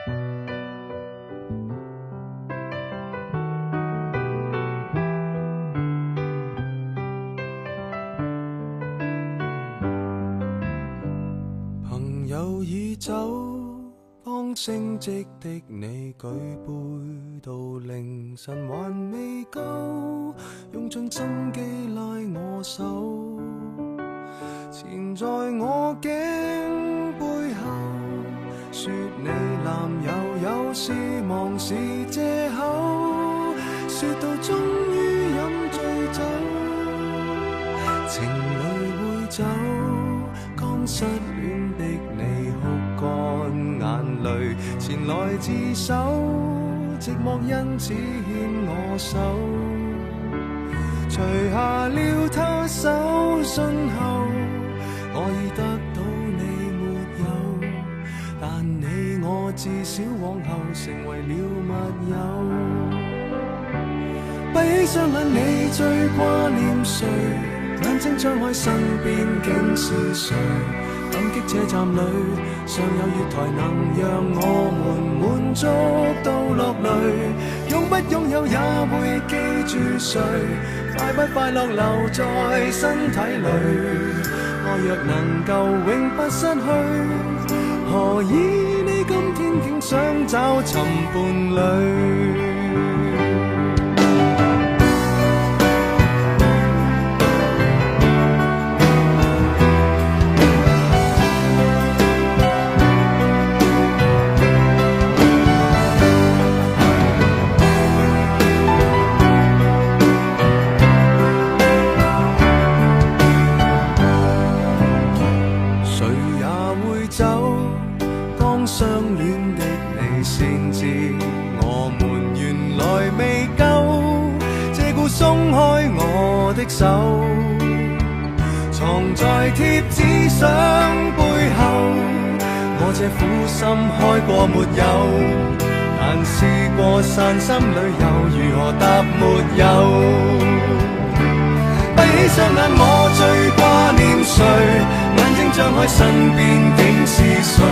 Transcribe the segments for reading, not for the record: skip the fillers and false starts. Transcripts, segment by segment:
朋友已走，剛升職的你舉杯到凌晨還未夠，用盡心機拉我手，纏在我頸背後，說你男友有事忙是藉口，說到終於飲醉酒，情侶會走，剛失戀的你哭乾眼淚，前來自首，寂寞因此牽我手，除下了他手信後，我已得到你沒有，但你我至少往後成為了密友。閉起雙眼，你最掛念誰？眼睛張開，身邊竟是誰？感激這站裏尚有月台，能讓我們滿足到落淚。擁不擁有也會記住誰？快不快樂留在身體裏。愛若能夠永不失去，何以你今天竟想找尋伴侶？相戀的你先知，我們原來未夠，借故鬆開我的手，藏在貼紙相背後。我這苦心開過沒有，但試過散心旅遊，如何答沒有？閉起雙眼，我最掛念誰？眼睛張開，身邊竟是誰？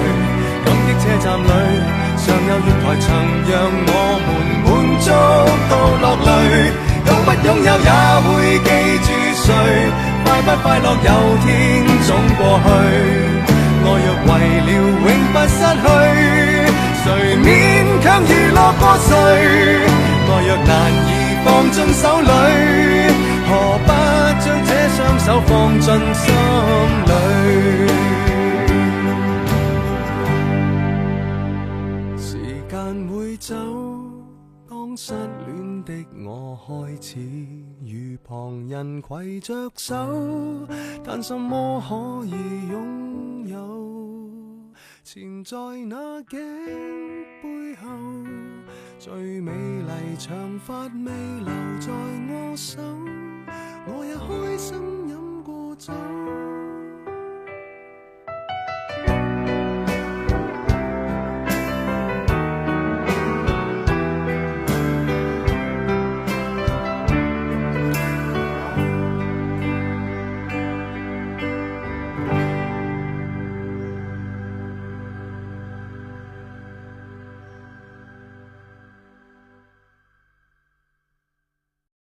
感激車站裏尚有月台，曾讓我們滿足到落淚。擁不擁有也會記住誰？快不快樂有天總過去。愛若為了永不失去，誰勉強娛樂過誰？愛若難以放進手裏，何不將這雙手放進心裏？會走，當失戀的我開始與旁人攜着手，但什麼可以擁有？纏在那頸背後，最美麗長髮未留在我手，我也開心飲過酒。